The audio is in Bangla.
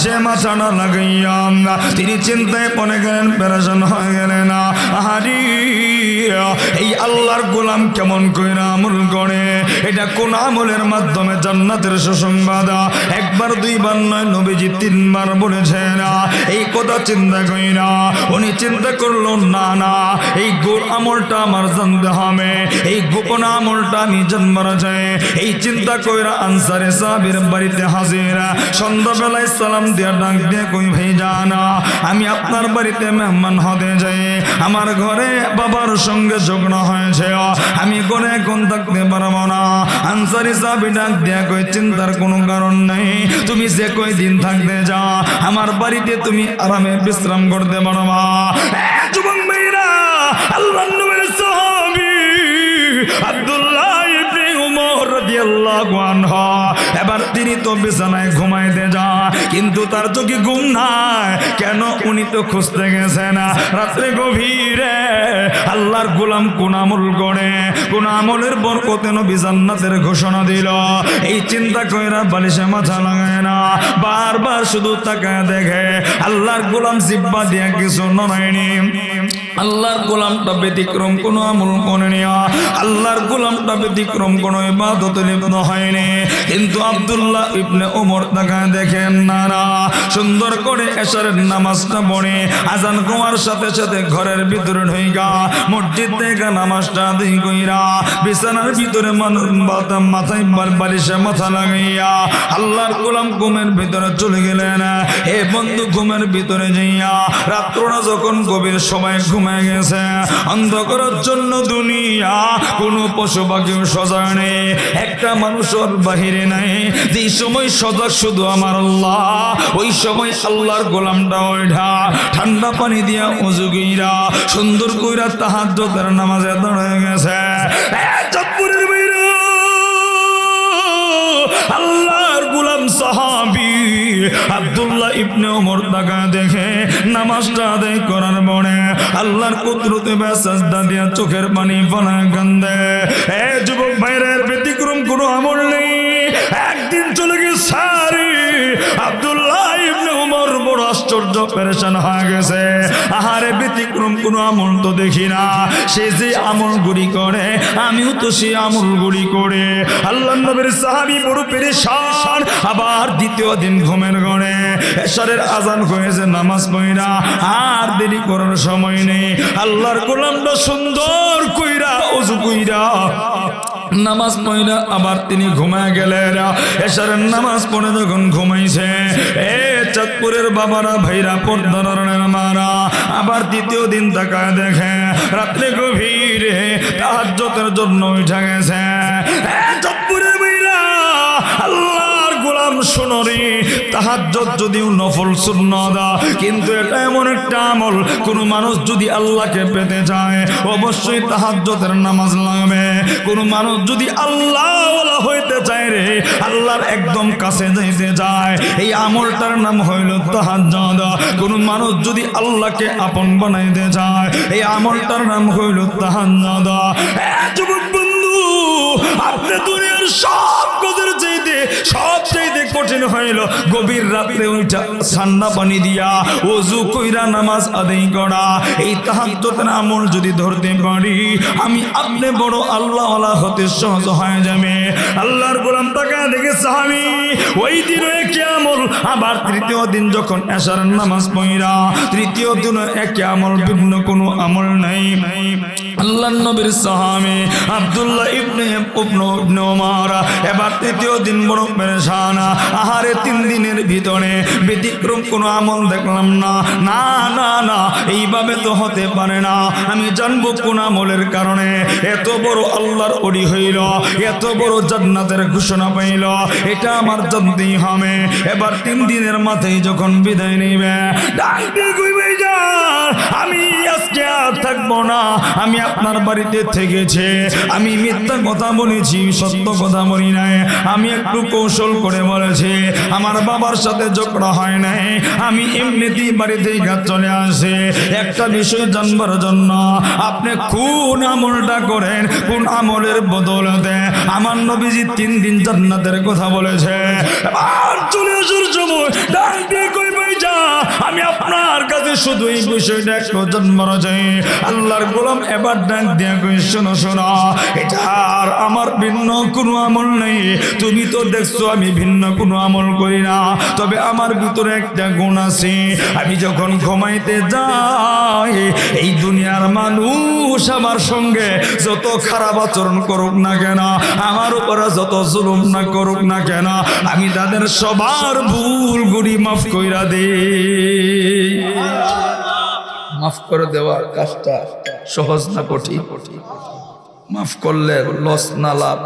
বালিশে মাথা না লাগাইয়া তিনি চিন্তায় পড়ে গেলেন, পেরেশান হয়ে গেলেন। আহারি এই আল্লাহর গোলাম কেমন কইরা আমল করে, এটা কোন আমলের মাধ্যমে জান্নাতের সুসংবাদ? একবার দুইবার নয়, নবীজি তিনবার বলেছেন। এই কথা চিন্তা কইরা উনি চিন্তা করলো, না না, এই গোর আমলটা আমার জানতে হবে, এই গোপন আমলটা আমি জানবার চাই। এই চিন্তা কইরা আনসারে সাহাবীর বাড়িতে হাজির। সন্ধ্যাবেলায় সালাম দিয়া ডাক দিয়ে কই, ভাই জানা আমি আপনার বাড়িতে মেহমান হতে যাই, আমার ঘরে বাবার সঙ্গে ঝগড়া হয়েছে, আমি ঘরে এখন থাকতে পারবো না। আনসারি সাহাবী ডাক দিয়া কই, চিন্তার কোনো কারণ নেই, তুমি যে কই দিন থাকতে যা, আমার বাড়িতে তুমি আরামে বিশ্রাম করতে পারবা। যুবক ভাইরা, আল্লাহর নবীর সাহাবী আব্দুল্লাহ ইবনে উমর রাদিয়াল্লাহু আনহু, এবার তিনি তো বিছানায় ঘুমাইতে যা, কিন্তু তার চোখে ঘুম নাই। কেন? উনি তো খুঁজতে গেছেন রাত্রে গভীরে আল্লাহর গোলাম কোন আমল করে, কোন আমলের বরকতে নবী জান্নাতের ঘোষণা দিল। এই চিন্তা কইরা বালিশে মাথা লাগায় না, বারবার শুধু তাকায় দেখে আল্লাহর গোলাম জিব্বা দিয়া কিছু নড়ায়নি। আল্লাহর গোলামটা ব্যতিক্রম কোনো আমল করেনি, আল্লাহর গোলামটা ব্যতিক্রম কোনো ইবাদতে লিপ্ত হয়নি। কিন্তু আব্দুল্লাহ ইবনে ওমর তাকায় দেখেন, না না, সুন্দর করে এশারের নামাজটা পড়ে আজান হওয়ার সাথে সাথে ঘরের ভিতরে ঢুইকা মসজিদ থেকে নামাজটা আদায় কইরা বিছানার ভিতরে মাথায় বালিশে মাথা লাগাইয়া আল্লাহর গোলাম ঘুমের ভিতরে চলে গেলেন। এ বন্ধু, ঘুমের ভিতরে যাইয়া রাত্রটা যখন গভীর সময় ঘুমায় গেছে, অন্ধকারের জন্য দুনিয়া কোনো পশু পাখিও সজাগ নেই, একটা মানুষের বাহিরে নাই। যে সময় সজাগ শুধু আমার আল্লাহ, ওই সময় আল্লাহর গোলামটা ওইটা ঠান্ডা পানি দিয়া ওযু কইরা সুন্দর কইরা তাহাজ্জুদের নামাজে দাঁড়ায় গেছে। আল্লাহর গোলাম সাহাবী আব্দুল্লাহ ইবনে ওমর তাকা দেখে নামাজটা আদায় করার পরে আল্লাহর কুদরতে সাজদা দিয়া চোখের পানি ফেলা কান্দে। এ যুবক ভাইয়ের ব্যতিক্রম কোনো আমল নেই। একদিন চলে গেছে, আব্দুল্লাহ ইবনে ওমর বড় আশ্চর্য, পেরেশান হয়ে গেছে। আহারে, ব্যতিক্রম কোনো আমল তো দেখি না, সে যে আমল গুলি করে আমিও তো সেই আমল গুলি করে। আল্লাহর নবীর সাহাবী বড় পেরেশান। আবার দ্বিতীয় দিন ঘুমের ঘরে এশারের আজান হয়েছে, নামাজ পড়া আর দেরি করার সময় নেই। আল্লাহর গোলামটা সুন্দর কইরা ওযু কইরা নামাজ পড়া আবার তিনি ঘুমায় গেলেন। এশারের নামাজ পড়ে যখন ঘুমাইছে, এ চাঁদপুরের বাবারা, ভাইরা, পর্দার মারা, আবার দ্বিতীয় দিন তাকায় দেখে রাত্রে গভীরে তাহাজ্জুদের জন্য উঠে গেছে। চাঁদপুরের ভাইরা, আল্লাহর গোলাম শোনো রে, তাহাজ্জুদ যদিও নফল সুন্নাত, কিন্তু এটা এমন একটা আমল, কোন মানুষ যদি আল্লাহকে পেতে চায় অবশ্যই তাহাজ্জুদের নামাজ লাগবে। কোন মানুষ যদি আল্লাহওয়ালা হইতে চায় রে, আল্লাহর একদম কাছে যাইতে চায়, এই আমলটার নাম হইল তাহাজ্জুদ। কোন মানুষ যদি আল্লাহকে আপন বানাইতে চায়, এই আমলটার নাম হইল তাহাজ্জুদ। যুবক বন্ধু, আপনি দুনিয়ার সব কাজের চাইতে সবচাইতে কঠিন হইল গভীর রাত্রে উঠা ঠান্ডা পানি দিয়া ওযু কইরা নামাজ আদায় করা। এই তাহাজ্জুদের আমল যদি ধরতে পারি, আমি আপনি বড় আল্লাহওয়ালা হতে সহজ হয়ে যাবে। আল্লাহর গোলাম তাকায় দেখে সাহাবী ওই দিন একই আমল, আবার তৃতীয় দিন যখন এশার নামাজ পড়া, তৃতীয় দিন একই আমল, ভিন্ন কোনো আমল নাই। আল্লাহর নবীর সাহাবী আব্দুল্লাহ ইবনে ওমর এবার তৃতীয় দিন বড় পেরেশান। আহারে, 3 দিনের ভিতরে ব্যতিক্রম কোনো আমল দেখলাম না। না না না, এইভাবে তো হতে পারে না। আমি জানবো কোন আমলের কারণে এত বড় আল্লাহর ওলি হইল, এত বড় জান্নাতের ঘোষণা পাইল, এটা আমার জানতেই হবে। এবার 3 দিনের মাথায় যখন বিদায় নিবে, আমি আজকে আর থাকবো না, আমি আপনার বাড়িতে থেকেছি, আমি মিথ্যা কথা বলেছি, সত্য কথা বলি নাই, আমি একটু কৌশল করে বলেছি, আমার বাবার সাথে ঝগড়া হয় নাই, আমি এমনিতেই বাড়িতে চলে আসে একটা বিষয় জানবার জন্য। আপনি কোন আমলটা করেন, কোন আমলের বদলতে আমার নবীজি 3 দিন জান্নাতের কথা বলেছে। আর চলে আসার সময় ডাক দিয়ে কই ভাই যা, আমি আপনার কাছে শুধু এই বিষয়টা একটু জানবার চাই। আল্লাহর গোলাম এবার ডাক দিয়ে কই শোনো শোনো, এটা আর আমার ভিন্ন কোনো আমল নেই, তুমি তো দেখছো আমি ভিন্ন কোনো আমল করি না, তবে আমার ভিতরে একটা গুণ আছে, আমি যখন ঘুমাইতে যাই এই দুনিয়ার মানুষ আমার সঙ্গে যত খারাপ আচরণ করুক না কেন, আমার উপরে যত জুলুম না করুক না কেন, আমি তাদের সবার ভুল গুলি মাফ কইরা দেই। মাফ করে দেওয়ার কাজটা সহজ না কঠিন? মাফ করলে লস না লাভ?